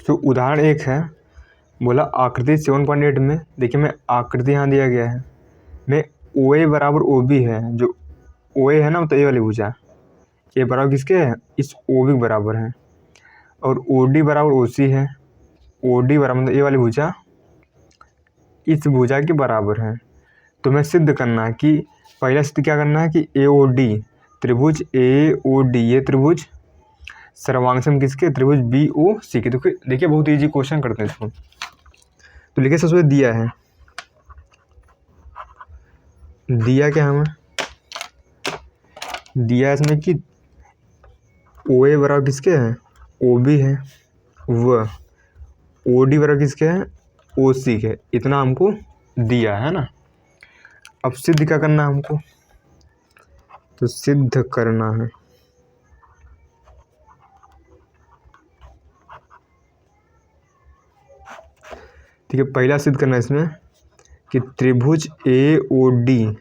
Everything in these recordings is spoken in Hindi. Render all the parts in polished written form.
तो उदाहरण एक है, बोला आकृति 7.8 में, देखिए मैं आकृति यहाँ दिया गया है, मैं ओ ए बराबर ओ बी है, जो ओ ए है ना तो ए वाली भुजा, ए बराबर किसके है, इस ओ बी के बराबर है, और ओ डी बराबर ओ सी है, ओ डी बराबर मतलब ए वाली भुजा इस भुजा के बराबर है। तो मैं सिद्ध करना है कि पहला सिद्ध क्या करना है कि ए ओ डी त्रिभुज ए ओ डी ये त्रिभुज सर्वांगसम किसके, त्रिभुज बी ओ सी के। तो देखिए बहुत इजी क्वेश्चन करते हैं इसको। तो लिखिए सबसे दिया है, दिया क्या हमें, दिया है इसमें कि ओ ए बराबर किसके है, ओ बी है, व ओ डी बराबर किसके है, ओ सी के। इतना हमको दिया है ना। अब सिद्ध क्या करना है हमको, तो सिद्ध करना है ठीक है। पहला सिद्ध करना है इसमें कि त्रिभुज ए ओ डी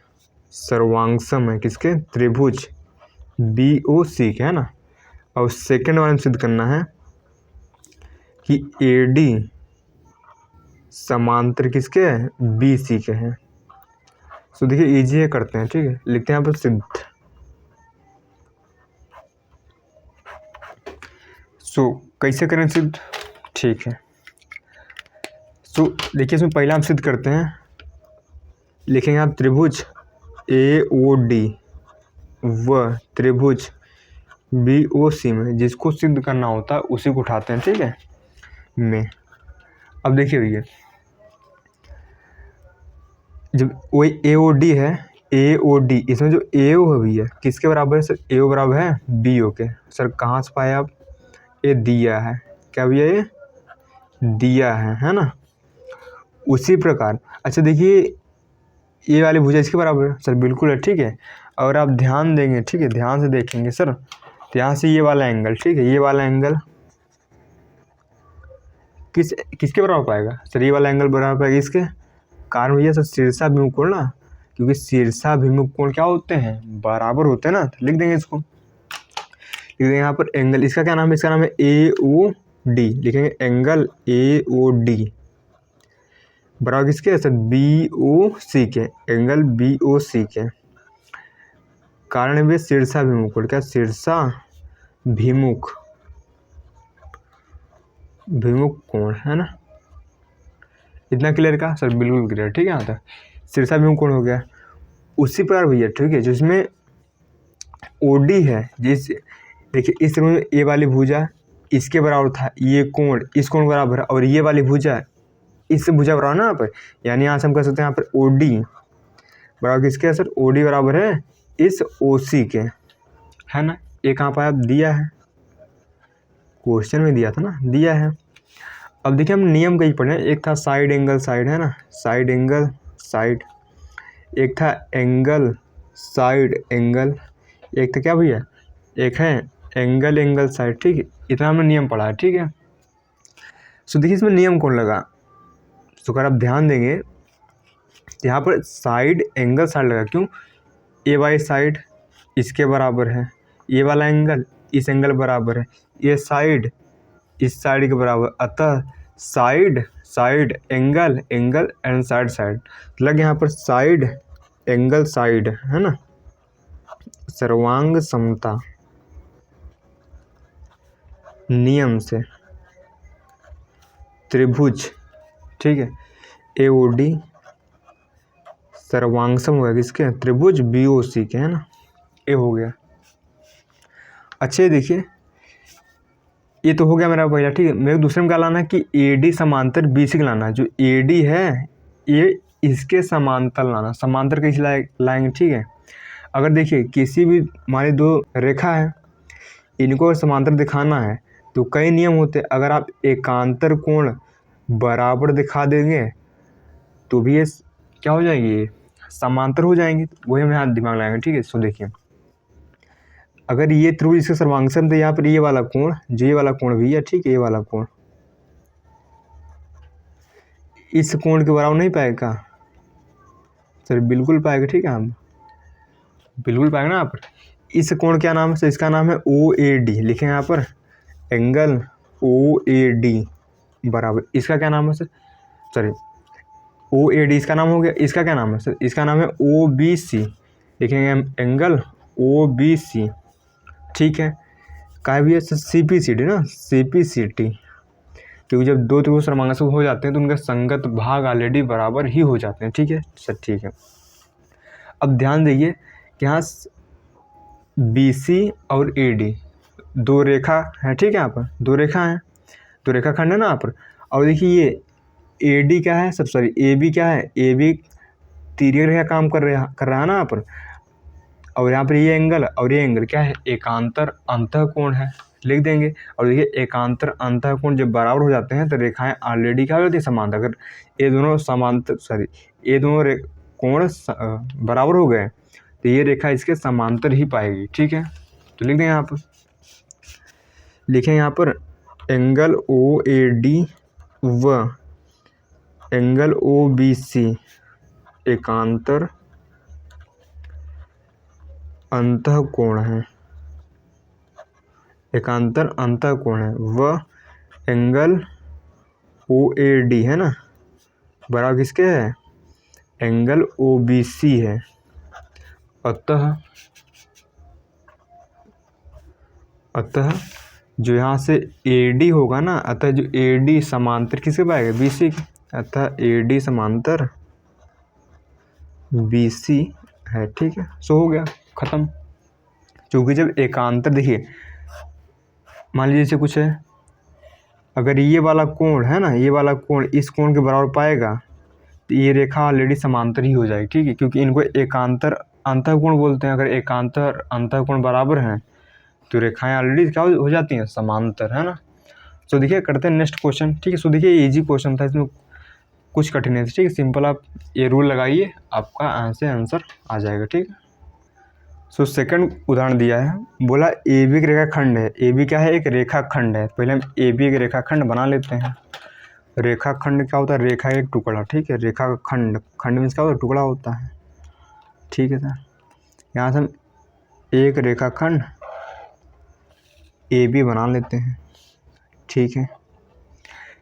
सर्वांगसम है किसके, त्रिभुज बी ओ सी के, है ना। और सेकंड वाले में सिद्ध करना है कि ए डी समांतर किसके है, बी सी के हैं। तो देखिए इजी है, करते हैं ठीक है। लिखते हैं यहाँ पर सिद्ध। सो कैसे करें सिद्ध, ठीक है। सो देखिए इसमें पहला हम सिद्ध करते हैं, लिखेंगे आप त्रिभुज ए ओ डी व त्रिभुज बी ओ सी में जिसको सिद्ध करना होता है उसी को उठाते हैं, ठीक है में। अब देखिए भैया, जब वो ए ओ डी है, ए ओ डी इसमें जो ए ओ है भैया किसके बराबर है सर, ए ओ बराबर है बी ओ के। सर कहाँ से पाए आप, ये दिया है, क्या भैया ये दिया है ना। उसी प्रकार अच्छा देखिए ये वाली भुजा इसके बराबर है सर, बिल्कुल है ठीक है। और आप ध्यान देंगे, ठीक है ध्यान से देखेंगे सर, तो यहाँ से ये वाला एंगल, ठीक है ये वाला एंगल किसके बराबर पाएगा सर, ये वाला एंगल बराबर पाएगा इसके। कारण भैया सर शीर्षाभिमुख कोण ना, क्योंकि शीर्षाभिमुख कोण क्या होते हैं, बराबर होते हैं ना। तो लिख देंगे इसको, लिख देंगे यहाँ पर एंगल, इसका क्या नाम है, इसका नाम है ए ओ डी। लिखेंगे एंगल ए ओ डी बराबर किसके सर, बी ओ सी के, एंगल बी ओ सी के। कारण है शीर्षाभिमुख कोण, क्या शीर्षाभिमुख कोण, है ना। इतना क्लियर का सर, बिल्कुल क्लियर, ठीक है। यहाँ तक शीर्षाभिमुख कोण हो गया। उसी प्रकार भैया ठीक है, जिसमें ओडी है, जिस देखिए इस में ए वाली भुजा इसके बराबर था, ये कोण इस कोण बराबर है, और ये वाली भुजा इस भुजा बराबर ना यहाँ पर, यानी यहाँ से हम कह सकते हैं यहाँ पर ओडी बराबर किसके है सर, ओडी बराबर है इस ओ सी के, है ना। ये कहाँ पर आप दिया है, क्वेश्चन में दिया था ना, दिया है। अब देखिए हम नियम कहीं पढ़े, एक था साइड एंगल साइड, है ना, साइड एंगल साइड, एक था एंगल साइड एंगल, एक था क्या भैया, एक है एंगल एंगल साइड, ठीक है। इतना हमने नियम पढ़ा है, ठीक है। सो देखिए इसमें नियम कौन लगा, तो अगर आप ध्यान देंगे यहाँ पर साइड एंगल साइड लगा, क्यों, ए वाई साइड इसके बराबर है, ये वाला एंगल इस एंगल बराबर है, ये साइड इस साइड के बराबर, अतः side side angle angle and side side लग, यहाँ पर साइड एंगल साइड, है ना। सर्वांग समता नियम से त्रिभुज, ठीक है ए ओ डी सर्वांगसम हो गया किसके, त्रिभुज बी ओ सी के, है ना। ए हो गया। अच्छे देखिए ये तो हो गया मेरा पहला, ठीक है। मेरे को दूसरे में क्या लाना है कि ए डी समांतर बी सी लाना है। जो ए डी है ये इसके समांतर लाना, समांतर कैसे लाएंगे, ठीक है। अगर देखिए किसी भी हमारी दो रेखा है, इनको समांतर दिखाना है तो कई नियम होते हैं। अगर आप एकांतर कोण बराबर दिखा देंगे तो भी ये क्या हो जाएंगे, समांतर हो जाएंगे। वही हम यहाँ दिमाग लगाएंगे, ठीक है। सो देखिए अगर ये त्रिभुज इसके सर्वांगसम, तो यहाँ पर ये वाला कोण, जो ये वाला कोण भी है, ठीक है ये वाला कोण इस कोण के बराबर नहीं पाएगा सर, बिल्कुल पाएगा, ठीक है। हम बिल्कुल पाएगा ना। यहाँ पर इस कोण क्या नाम है, इसका नाम है ओ ए डी। लिखेंगे यहाँ पर एंगल ओ ए डी बराबर, इसका क्या नाम है sir, sorry O A D इसका नाम हो गया, इसका क्या नाम है सर, इसका नाम है ओ बी सी, लिखेंगे हम एंगल ओ बी सी, ठीक है। का भी है sir C P C D ना, सी पी सी टी, क्योंकि जब दो त्रिभुज समांगासम हो जाते हैं तो उनका संगत भाग ऑलरेडी बराबर ही हो जाते हैं, ठीक है सर, ठीक है। अब ध्यान दीजिए कि यहाँ बी सी और ए डी दो रेखा है, ठीक है, यहाँ पर दो रेखा है, दो रेखा खंड है ना यहाँ पर। और देखिए ये ए डी क्या है सब, सॉरी ए बी क्या है, ए बी तिर्यक रेखा काम कर रहा है ना यहाँ पर। और यहाँ पर ये एंगल और ये एंगल क्या है, एकांतर अंतःकोण है, लिख देंगे। और देखिए एकांतर अंतःकोण जब बराबर हो जाते हैं तो रेखाएं ऑलरेडी क्या हो जाती है, समांतर। अगर ये दोनों समांतर, सॉरी ये दोनों कोण बराबर हो गए तो ये रेखा इसके समांतर ही पाएगी, ठीक है। तो लिख दें यहाँ पर, लिखें यहाँ पर एंगल ओ ए डी व एंगल ओ बी सी एकांतर अंतःकोण है, एकांतर अंतःकोण है, व एंगल ओ ए डी है ना बराबर किसके है, एंगल ओ बी सी है। अतः जो यहाँ से ए डी होगा ना, अतः जो ए डी समांतर किसके पाएगा, बी सी के, अतः ए डी समांतर बी सी है, ठीक है। सो हो गया खत्म। क्योंकि जब एकांतर, देखिए मान लीजिए जैसे कुछ है, अगर ये वाला कोण है ना, ये वाला कोण इस कोण के बराबर पाएगा तो ये रेखा ऑलरेडी समांतर ही हो जाएगी, ठीक है, क्योंकि इनको एकांतर अंतःकोण बोलते हैं। अगर एकांतर अंतःकोण बराबर हैं तो रेखाएं ऑलरेडी क्या हो जाती हैं, समांतर, है ना। सो देखिए करते हैं नेक्स्ट क्वेश्चन, ठीक है। सो देखिए इजी क्वेश्चन था, इसमें कुछ कठिन है, ठीक है। सिंपल आप ये रूल लगाइए, आपका आंसर आ जाएगा, ठीक है। सो सेकंड उदाहरण दिया है, बोला ए बी एक रेखाखंड है, ए बी क्या है, एक रेखाखंड है। पहले हम ए बी एक रेखाखंड बना लेते हैं। रेखाखंड क्या होता है, रेखा एक टुकड़ा, ठीक है। रेखाखंड, खंड मीन्स क्या होता है, टुकड़ा होता है, ठीक है सर। यहाँ से हम एक रेखाखंड ए बी बना लेते हैं, ठीक है।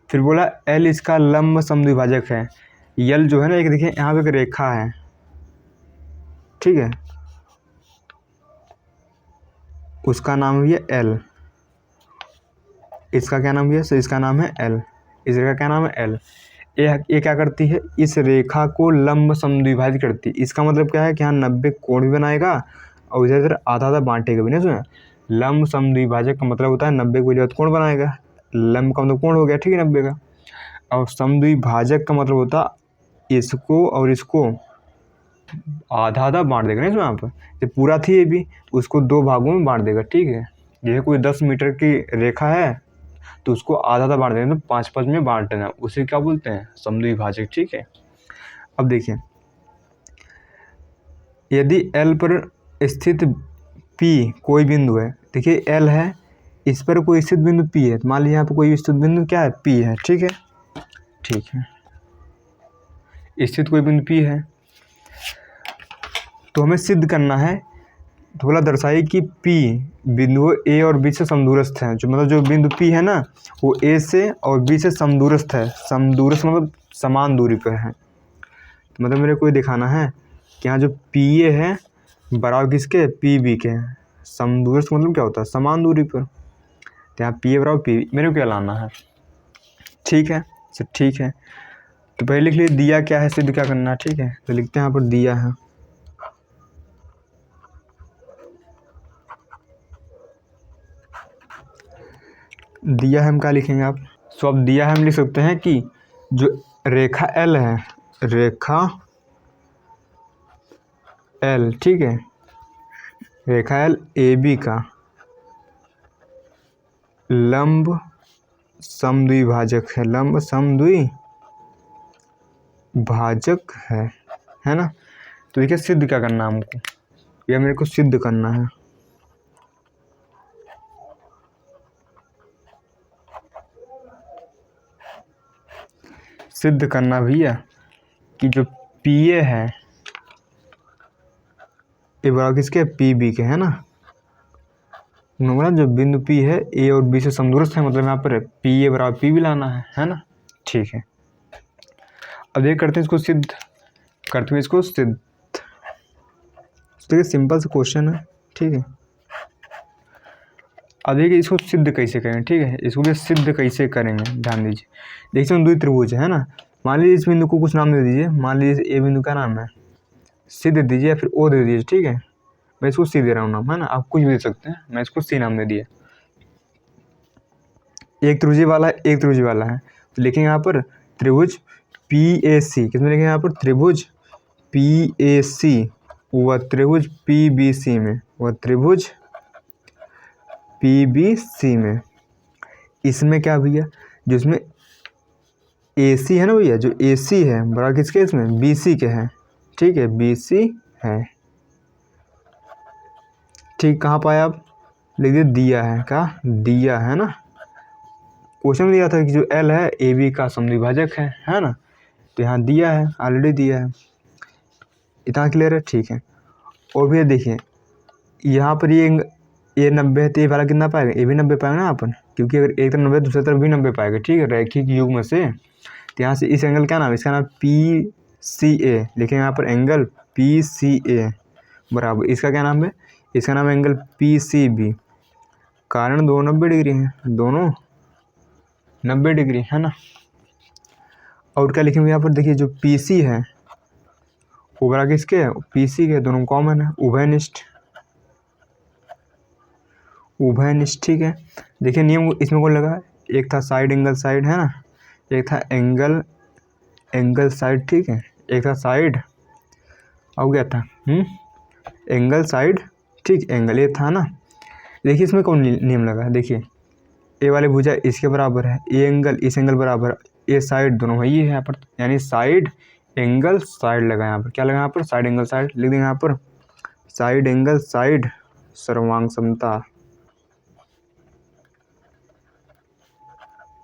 फिर बोला एल इसका लंब समद्विभाजक है। यल जो है ना, एक देखिए यहाँ पे एक रेखा है, ठीक है, उसका नाम भी है एल, इसका क्या नाम भी है, सो इसका नाम है एल, इस रेखा का क्या नाम है एल। ये क्या करती है, इस रेखा को लंब समद्विभाजित करती है। इसका मतलब क्या है कि यहाँ 90 कोण भी बनाएगा और इधर इधर आधा आधा बांटेगा भी, नहीं सुना। लंब समद्विभाजक का मतलब होता है 90 को इधर कोण बनाएगा, लंब का मतलब कोण हो गया, ठीक है, 90 का। और समद्विभाजक का मतलब होता इसको और इसको आधा आधा बांट देगा, नहीं सुना यहाँ पर। ये पूरा थी ये भी, उसको दो भागों में बांट देगा, ठीक है। जैसे कोई 10 मीटर की रेखा है तो उसको आधा आधा बांट देना, तो 5-5 में बांट देना, उसे क्या बोलते हैं, समद्विभाजक, ठीक है। अब देखिए यदि एल पर स्थित पी कोई बिंदु है, देखिए एल है, इस पर कोई स्थित बिंदु पी है, तो मान लीजिए यहाँ पर कोई स्थित बिंदु क्या है, पी है, ठीक है, ठीक है। स्थित कोई बिंदु पी है तो हमें सिद्ध करना है, तो बोला दर्शाइए कि पी बिंदु ए और बी से समदूरस्थ है। जो मतलब जो बिंदु पी है ना वो ए से और बी से समदूरस्थ है। समदूरस्थ मतलब समान दूरी पर है। तो मतलब मेरे को ये दिखाना है कि यहाँ जो पी ए है बराबर किसके, पी बी के हैं। समदूरस्थ मतलब क्या होता है, समान दूरी पर। तो यहाँ पी ए बराबर पी बी मेरे को क्या लाना है, ठीक है सर, ठीक है। तो पहले लिख लिए दिया क्या है, सिद्ध क्या करना है, ठीक है। तो लिखते हैं यहाँ पर दिया है, दिया है हम क्या लिखेंगे आप, सो अब दिया है हम लिख सकते हैं कि जो रेखा एल है, रेखा एल, ठीक है, रेखा एल ए बी का लंब समद्विभाजक है, लंब समद्विभाजक है ना। तो देखिए सिद्ध क्या करना है हमको, यह मेरे को सिद्ध करना है। सिद्ध करना भैया कि जो पी ए है ये बराबर किसके, पी बी के, है ना। मतलब जो बिंदु P है A और B से समदूरस्थ है, मतलब यहाँ पर PA बराबर P भी लाना है ना। ठीक है, अब ये करते हैं इसको सिद्ध, करते हैं इसको सिद्ध। देखिए सिंपल सा क्वेश्चन है, ठीक है। अब देखिए इसको सिद्ध कैसे करेंगे, ठीक है, इसको भी सिद्ध कैसे करेंगे ध्यान दीजिए। देखिए हम 2 त्रिभुज है ना, मान लीजिए इस बिंदु को कुछ नाम दे दीजिए, मान लीजिए ए बिंदु का नाम है, सी दे दीजिए या फिर ओ दे दीजिए, ठीक है। मैं इसको सी दे रहा हूँ नाम, है ना, आप कुछ भी दे सकते हैं, मैं इसको सी नाम दे दिया। एक त्रिभुजी वाला है, एक त्रिभुजी वाला है, तो लिखेंगे यहाँ पर त्रिभुज PAC, किसमें लिखेंगे यहाँ पर त्रिभुज PAC, व त्रिभुज PBC में, व त्रिभुज PBC में। इसमें क्या भैया, जो इसमें AC है ना भैया, जो AC है बराबर किसके, इसमें BC के हैं, ठीक है, BC है। ठीक, कहाँ पाया आप, लिख दिए दिया है, क्या दिया है ना, क्वेश्चन में दिया था कि जो L है AB का समद्विभाजक है ना, तो यहाँ दिया है, ऑलरेडी दिया है। इतना क्लियर है, ठीक है। और भैया देखिए यहाँ पर ये 90 है, तो ये वाला कितना पाएगा, ये भी 90 पाएगा ना अपन, क्योंकि अगर एक तरफ 90 दूसरी तरफ भी 90 पाएगा, ठीक है, रैखिक युग्म से। तो यहाँ से इस एंगल क्या नाम है, इसका नाम PCA, लिखेंगे यहाँ पर एंगल PCA बराबर, इसका क्या नाम है, इसका नाम है एंगल PCB, कारण दोनों 90 डिग्री हैं, दोनों 90 डिग्री है ना। और क्या लिखेंगे यहाँ पर, देखिए जो PC है वो बराबर किसके है, PC के, दोनों कॉमन है, उभयनिष्ठ, उभयनिष्ठ, ठीक है। देखिए नियम इसमें कौन लगा, एक था साइड एंगल साइड, है ना, एक था एंगल एंगल साइड, ठीक है, एक था साइड और क्या था एंगल साइड, ठीक, एंगल ये था ना। देखिए इसमें कौन नियम लगा, देखिए ए वाले भुजा इसके बराबर है, ए एंगल इस एंगल बराबर, ए साइड दोनों वही है यहाँ पर, यानी साइड एंगल साइड लगा, यहाँ पर क्या लगा, यहाँ पर साइड एंगल साइड, लिख देंगे यहाँ पर साइड एंगल साइड सर्वांग समता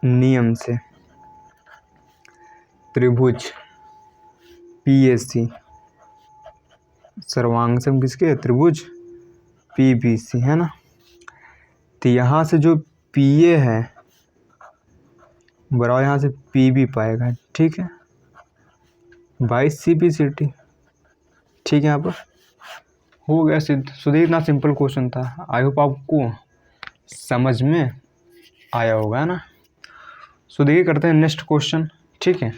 नियम से त्रिभुज PAC सर्वांग सम किसके, त्रिभुज PBC, है ना। तो यहाँ से जो PA है बराबर यहाँ से PB पाएगा, ठीक है, बाई CPCT, ठीक है। यहाँ पर हो गया सिद्ध। सो देखिए इतना सिंपल क्वेश्चन था, आई होप आपको समझ में आया होगा ना। सो देखिए करते हैं नेक्स्ट क्वेश्चन, ठीक है।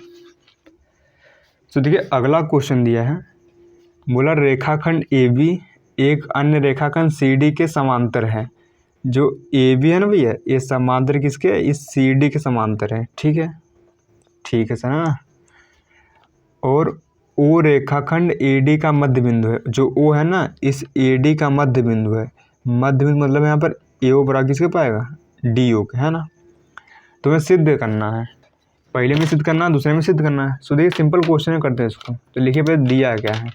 सो देखिए अगला क्वेश्चन दिया है, बोला रेखाखंड AB एक अन्य रेखाखंड CD के समांतर है, जो AB है ना भैया, ये समांतर किसके है, इस CD के समांतर है, ठीक है, ठीक है सर ना। और O रेखाखंड AD का मध्य बिंदु है, जो O है ना इस AD का मध्य बिंदु है, मध्य बिंदु मतलब यहाँ पर AO बराबर किसके पाएगा, DO के, है ना। तो हमें सिद्ध करना है, पहले में सिद्ध करना है, दूसरे में सिद्ध करना है। सो देखिए सिंपल क्वेश्चन करते हैं इसको, तो लिखिए पहले दिया क्या है,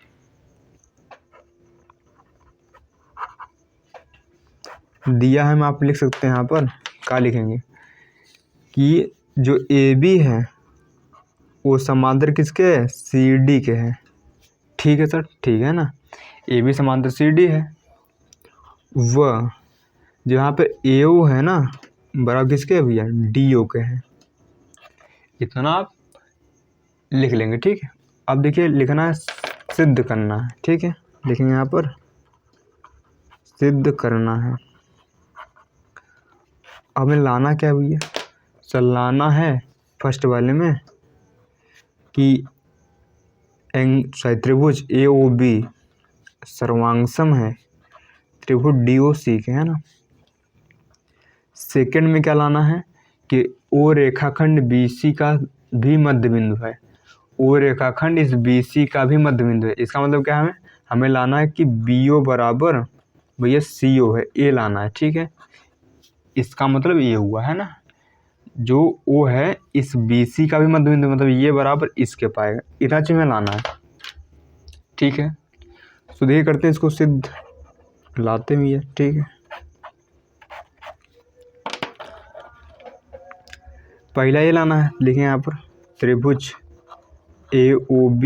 दिया है, मैं आप लिख सकते हैं यहाँ पर, क्या लिखेंगे कि जो AB है वो समांतर किसके है, CD के है, ठीक है सर, ठीक है ना, AB समांतर CD है, वह जो यहाँ पे AO है ना बराबर किसके है भैया, DO के है, इतना आप लिख लेंगे, ठीक है। अब देखिए लिखना है सिद्ध करना है, ठीक है, लिखेंगे यहाँ पर सिद्ध करना है। हमें लाना क्या है भैया, चल लाना है फर्स्ट वाले में कि त्रिभुज AOB सर्वांगसम है त्रिभुज DOC के, है ना। सेकंड में क्या लाना है कि O रेखाखंड BC का भी मध्य बिंदु है, O रेखाखंड इस BC का भी मध्य बिंदु है। इसका मतलब क्या है, हमें लाना है कि BO बराबर भैया CO है, ये लाना है, ठीक है। इसका मतलब ये हुआ, है ना, जो O है इस BC का भी मध्य बिंदु, मतलब ये बराबर इसके पाएगा, इतना चीज में लाना है, ठीक है। तो देखिए करते हैं इसको सिद्ध, लाते भी है, ठीक है। पहला ये लाना है, लिखें यहाँ पर त्रिभुज AOB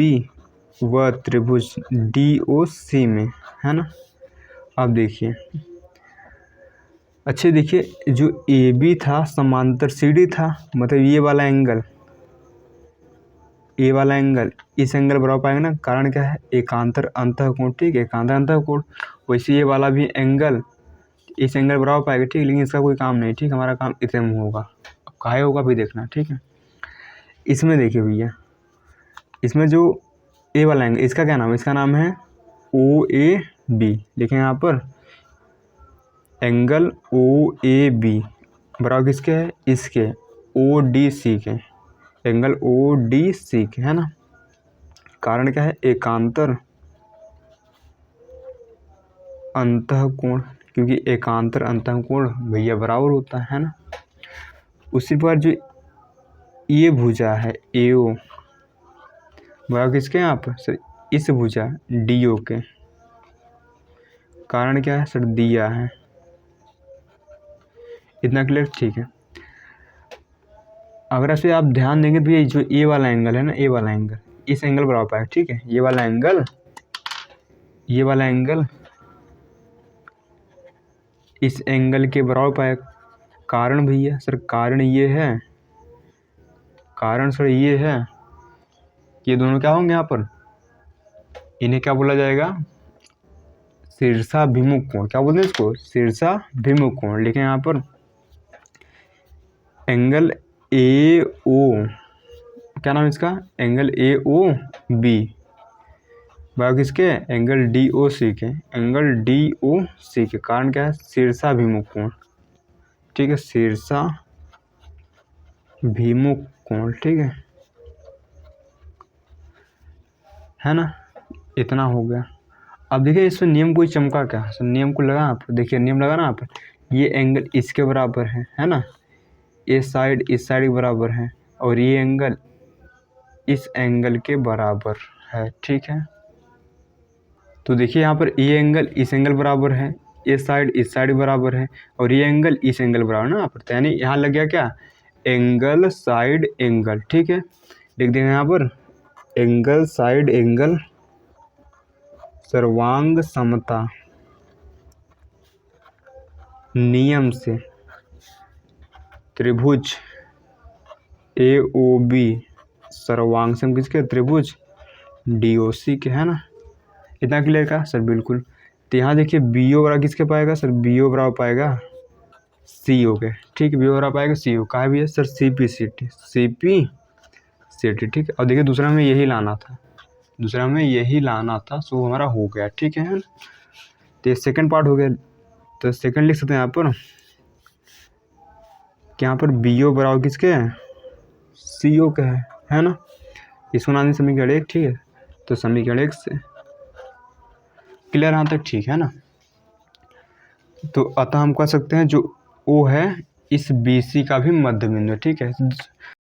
व त्रिभुज DOC में, है ना। अब देखिए अच्छे देखिए, जो ए बी था समांतर सी डी था, मतलब ये वाला एंगल, ए वाला एंगल इस एंगल बराबर पाएगा ना, कारण क्या है, एकांतर अंतःकोण, ठीक है, एकांतर अंतःकोण। वैसे ये वाला भी एंगल इस एंगल बराबर पाएगा, ठीक, लेकिन इसका कोई काम नहीं, ठीक, हमारा काम इतने में होगा। अब काहे होगा भी देखना, ठीक है। इसमें देखिए भैया, इसमें जो ए वाला एंगल, इसका क्या नाम है, इसका नाम है ओ ए बी। लिखें यहाँ पर एंगल ओ ए बी बराबर किसके है, इसके ओ डी सी के, एंगल ओ डी सी के, है ना। कारण क्या है, एकांतर अंतःकोण, क्योंकि एकांतर अंतःकोण भैया बराबर होता है ना। उसी प्रकार जो ये भुजा है ए ओ बराबर किसके, यहाँ पर सर इस भुजा डी ओ के, कारण क्या है सर, दिया है। इतना क्लियर, ठीक है। अगर ऐसे आप ध्यान देंगे तो ये जो ए वाला एंगल है ना, ए वाला एंगल इस एंगल बराबर पाएगा, ठीक है, ये वाला एंगल इस एंगल के बराबर पाएगा। कारण भैया सर, कारण ये है, कारण सर ये है, ये दोनों क्या होंगे यहाँ पर, इन्हें क्या बोला जाएगा, शीर्षाभिमुख कोण। क्या बोलते हैं इसको, शीर्षाभिमुख कोण। लिखें यहाँ पर एंगल ए ओ, क्या नाम है इसका, एंगल ए ओ बी बराबर किसके, एंगल डी ओ सी के, एंगल डी ओ सी के। कारण क्या है, शीर्षाभिमुख कोण, ठीक है, शीर्षाभिमुख कोण, ठीक है ना। इतना हो गया। अब देखिए इसमें नियम कोई चमका क्या, सर नियम को लगा आप, देखिए नियम लगा ना आप, ये एंगल इसके बराबर है ना, ये साइड इस साइड के बराबर है, और ये एंगल इस एंगल के बराबर है, ठीक है। तो देखिए यहाँ पर ये एंगल इस एंगल बराबर है, ये साइड इस साइड बराबर है, और ये एंगल इस एंगल बराबर ना यहाँ पर, यानी यहाँ लग गया क्या, एंगल साइड एंगल, ठीक है। लिख देंगे यहाँ पर एंगल साइड एंगल सर्वांग समता नियम से त्रिभुज ए ओ बी सर्वांग सम किसके, त्रिभुज डी ओ सी के, है ना। इतना क्लियर का सर, बिल्कुल। तो यहाँ देखिए बी ओ बराबर किसके पाएगा सर, बी ओ बराबर पाएगा सी ओ के, ठीक है, बी ओ बराबर पाएगा सी ओ, कहा भी है sir, C P C T, C P C T, ठीक है। और देखिए दूसरा में यही लाना था, सो हमारा हो गया, ठीक है ना। तो ये सेकंड पार्ट हो गया। तो सेकंड लिख सकते हैं यहाँ पर, कि यहाँ पर बी ओ बराबर किसके है, सी ओ के है ना। इसको नाम समीकरण 1, ठीक है। तो समीकरण 1 से क्लियर यहाँ तक, ठीक है ना। तो अतः हम कह सकते हैं जो ओ है इस बी सी का भी मध्य बिंदु, ठीक है।